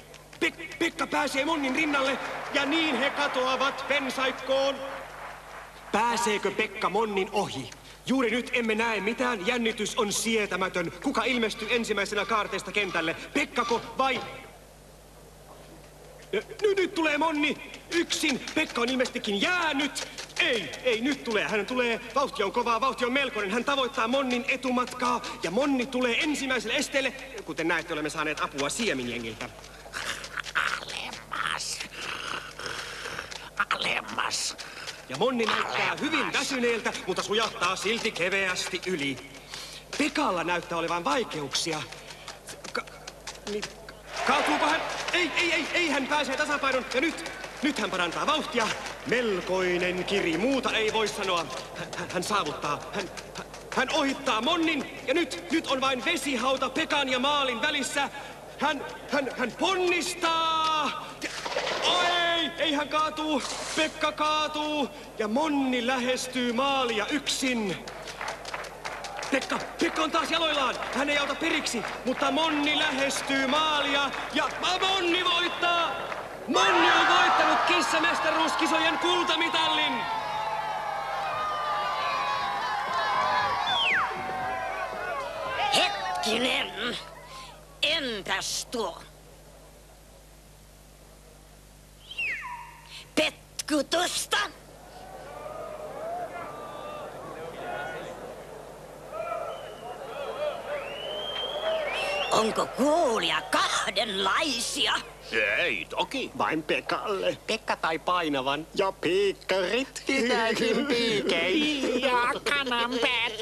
Pekka pääsee Monnin rinnalle ja niin he katoavat pensaikkoon. Pääseekö Pekka Monnin ohi? Juuri nyt emme näe mitään. Jännitys on sietämätön. Kuka ilmestyy ensimmäisenä kaarteesta kentälle? Pekkako vai... Nyt tulee Monni. Yksin. Pekka on ilmeisestikin jäänyt. Ei, nyt tulee. Hän tulee. Vauhti on kovaa, vauhti on melkoinen. Hän tavoittaa Monnin etumatkaa ja Monni tulee ensimmäiselle esteelle. Kuten näette, olemme saaneet apua Sieminjengiltä. Alemmas. Ja Monni näyttää hyvin väsyneeltä, mutta sujahtaa silti keveästi yli. Pekalla näyttää olevan vaikeuksia. Kaatuuko hän? Ei, hän pääsee tasapainon. Ja nyt Nyt hän parantaa vauhtia. Melkoinen kiri, muuta ei voi sanoa. Hän saavuttaa. Hän ohittaa Monnin ja nyt on vain vesihauta Pekan ja maalin välissä. Hän ponnistaa. Ei hän kaatuu. Pekka kaatuu ja Monni lähestyy maalia yksin. Pekka on taas jaloillaan. Hän ei auta periksi, mutta Monni lähestyy maalia ja Monni voittaa. Monni on voittanut kissamestaruuskisojen kultamitallin. Hetkinen. Entäs tuo? Petkutusta? Onko kuulia kahdenlaisia? Ei toki, vain Pekalle. Pekka tai painavan ja piikkarit. Pitääkin piikein. Ja kananpäät.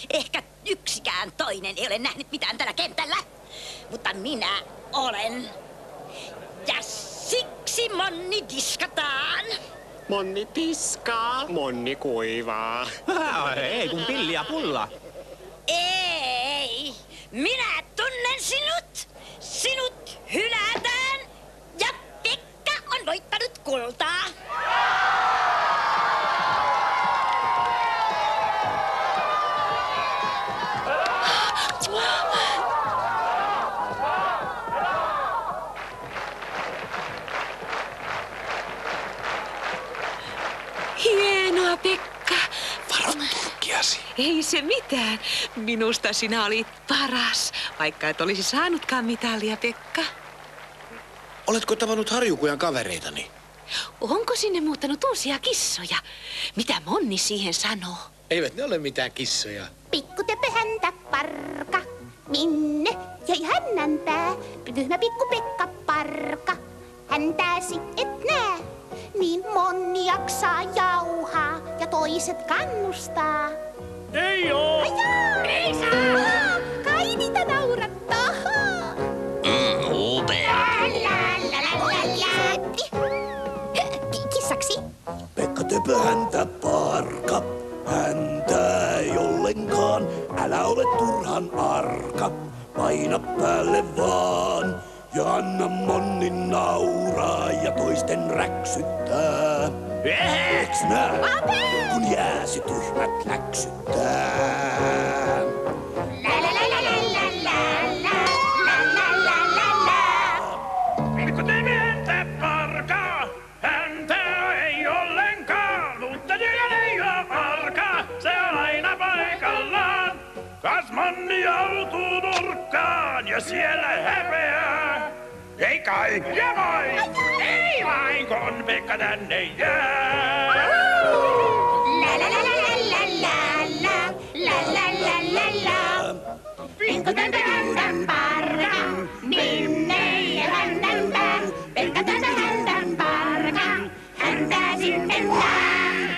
Ehkä yksikään toinen ei ole nähnyt mitään tällä kentällä, mutta minä olen. Ja siksi Monni diskataan. Monni tiskaa. Monni kuivaa. Ei kun pilli ja pulla. Ei, minä tunnen sinut. Sinut hylätään ja Pekka on voittanut kultaa. Hienoa, Pekka. Varo turkkiasi. Ei se mitään. Minusta sinä olit paras, vaikka et olisi saanutkaan mitalia, Pekka. Oletko tavannut Harjukujan kavereitani? Onko sinne muuttanut uusia kissoja? Mitä Monni siihen sanoo? Eivät ne ole mitään kissoja. Pikkutöpö häntä parka. Minne jäi hännänpää? Tyhmä pikku Pekka parka. Häntääsi et näe. Niin Monni jaksaa jauhaa ja toiset kannustaa. Ei oo! Ei saa! Kai niitä naurattaa! Upea. Kissaksi. Pekka Töpö häntä parka. Häntä ei ollenkaan. Älä ole turhan arka. Paina päälle vaan. Ja anna Monnin nauraa ja toisten räksyttää. Eiks nää? Kun jääsi tyhmät läksyttää. Pekka Töpö häntä parka. Häntä ei ollenkaan. Mutta työn ei oo arka. Se on aina paikallaan. Kas Monni joutuu nurkkaan ja siellä häpeää. Ei kai ja vai. Ei vain kun Pekka tänne jää. Pekka Töpö häntä parka. Minne ei hännänpää? Pekka Töpö häntä parka. Häntää sitten nää.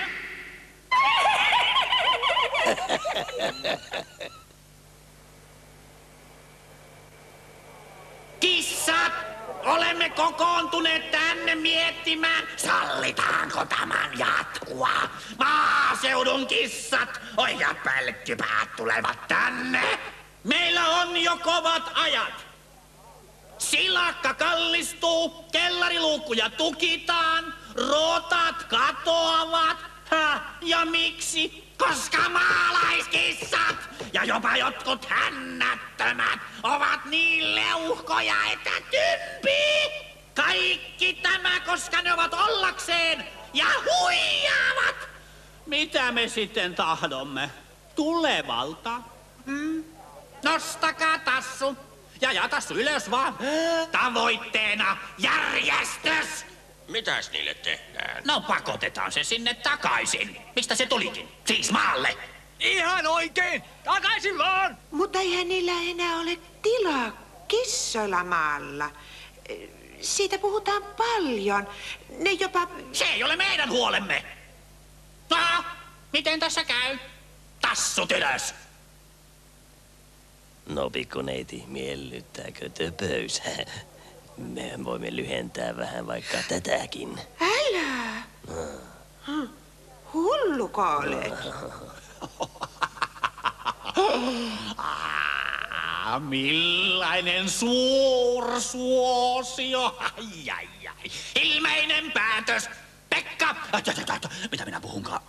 Kissat, olemme kokoontuneet tänne miettimään, sallitaanko tämän jatkua. Maaseudun kissat, oikeat pälkkypäät tulevat tänne. Meillä on jo kovat ajat. Silakka kallistuu, kellariluukkuja tukitaan, rotat katoavat. Ja miksi? Koska maalaiskissat ja jopa jotkut hännättömät ovat niin leuhkoja, että tympii. Kaikki tämä, koska ne ovat ollakseen ja huijaavat. Mitä me sitten tahdomme? Tulevalta? Nostakaa tassu ja tassu ylös vaan. Tavoitteena järjestys. Mitäs niille tehdään? No pakotetaan se sinne takaisin. Mistä se tulikin? Siis maalle. Ihan oikein! Takaisin vaan! Mutta eihän niillä enää ole tilaa kissoilla maalla. Siitä puhutaan paljon. Ne jopa... Se ei ole meidän huolemme. No, miten tässä käy? Tassut ylös. No pikkuneiti, miellyttääkö töpöys? Me voimme lyhentää vähän vaikka tätäkin. Älä! Hulluko olet? Millainen suursuosio! Ai, ai, ai. Ilmeinen päätös! Pekka! Mitä minä puhunkaan?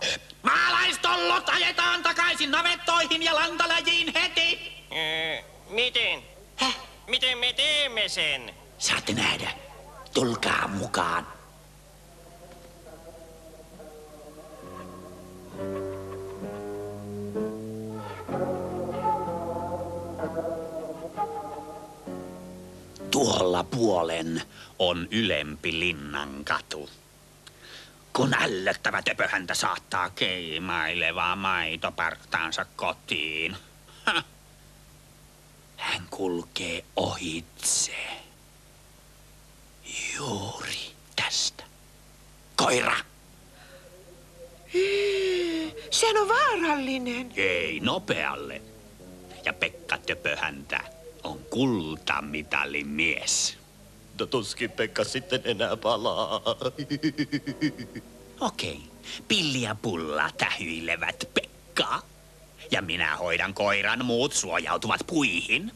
Maalaistollot ajetaan takaisin navettoihin ja lantaläjiin heti! Miten? Miten me teemme sen? Saatte nähdä. Tulkaa mukaan. Tuolla puolen on ylempi Linnankatu. Kun ällöttävä töpöhäntä saattaa keimailevaa maitopartaansa kotiin. Hän kulkee ohitse. Juuri tästä. Koira! Sehän on vaarallinen. Ei nopealle. Ja Pekka Töpöhäntä on kultamitalin mies. No tuskin Pekka sitten enää palaa. Okei. Pilli ja Pulla tähyilevät Pekkaa. Ja minä hoidan koiran, muut suojautuvat puihin.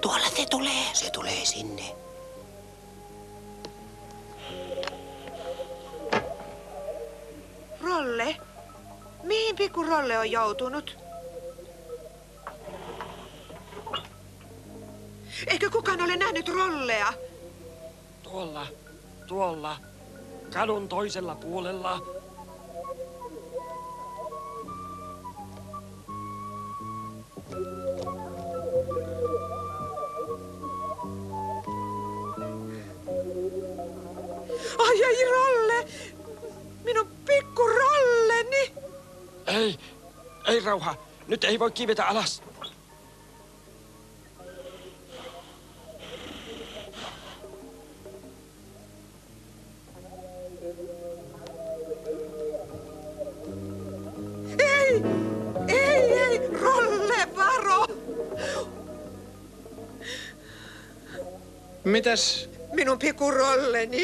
Tuolla se tulee. Se tulee sinne. Rolle? Mihin pikku Rolle on joutunut? Eikö kukaan ole nähnyt Rollea? Tuolla, kadun toisella puolella. Ai, Rolle! Minun pikku Rolleni! Ei rauha. Nyt ei voi kivetä alas. Ei, Rolle, varo! Mitäs? Minun pikku Rolleni.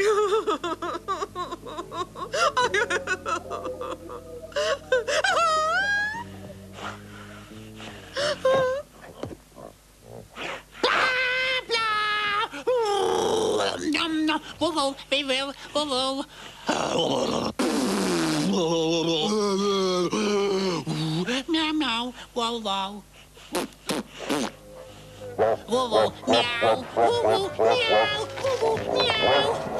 Wow, wow, wow, meow, meow, wow, wow. Wow, wow, meow, wow, wow, meow, wow,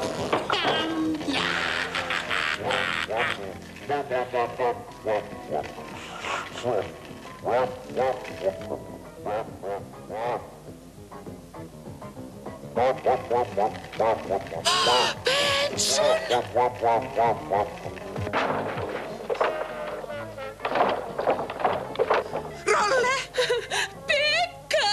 Rolle! Pekka!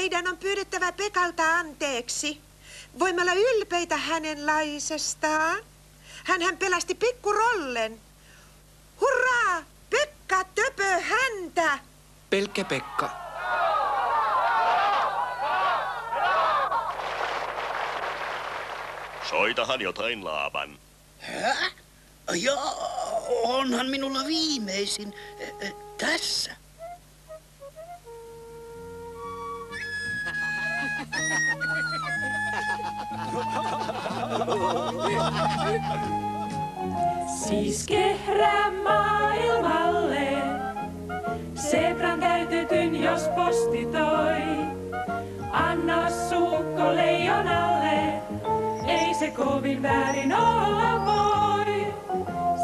Meidän on pyydettävä Pekalta anteeksi. Voimme olla ylpeitä hänenlaisestaan. Hänhän pelasti pikkurollen. Hurraa! Pekka töpö häntä! Pelkkä Pekka. Soitahan jotain Laaban. Hä? Ja onhan minulla viimeisin tässä. Siis kehrää maailmalle, zebran täytetyn jos posti toi. Anna suukko leijonalle, ei se kovin väärin olla voi.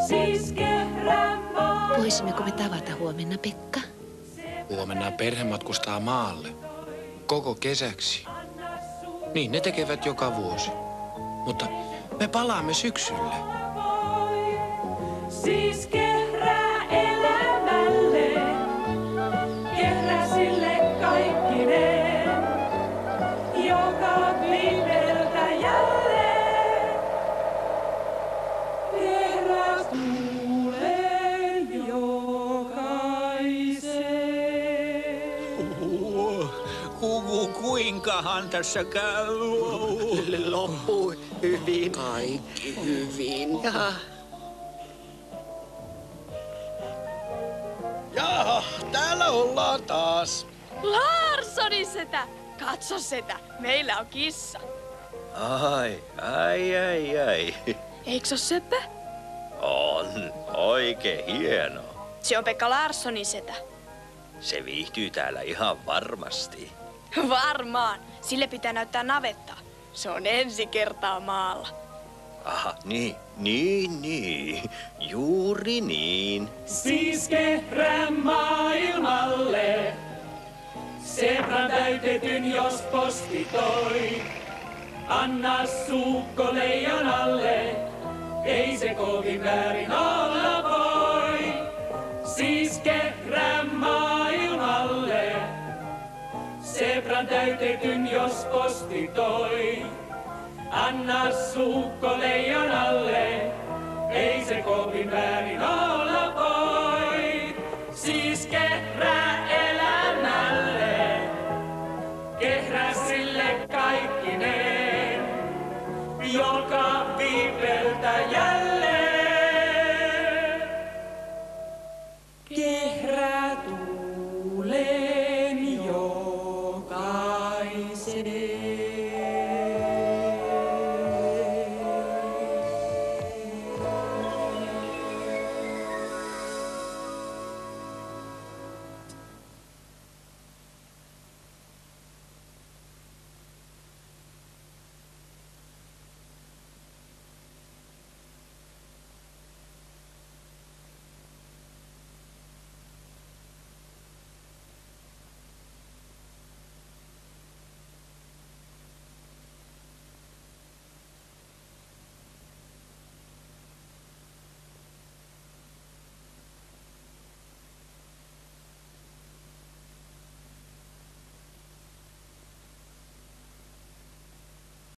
Siis kehrää maailmalle. Voisimmeko me tavata huomenna, Pekka? Huomenna perhe matkustaa maalle. Koko kesäksi. Niin ne tekevät joka vuosi. Mutta me palaamme syksyllä. Siis kehrää elämälle, kehrää sille kaikkineen, joka viimeltä jälleen. Kehrää kuulee jokaiseen. Kuinkahan tässä käy? Loppui hyvin. Kaikki hyvin. Jaha, täällä ollaan taas. Larssoni setä! Katso setä, meillä on kissa. Ai. Eiks oo Seppe? On oikein hieno. Se on Pekka Larssonin setä. Se viihtyy täällä ihan varmasti. Varmaan. Sille pitää näyttää navettaa. Se on ensi kertaa maalla. Aha, niin. Juuri niin. Siis kehrää maailmalle, zebran täytetyn jos posti toi. Anna suukko leijonalle, ei se kovin väärin olla voi. Siis kehrää maailmalle, zebran täytetyn jos posti toi. Anna suukko leijonalle, ei se kovin väärin ole.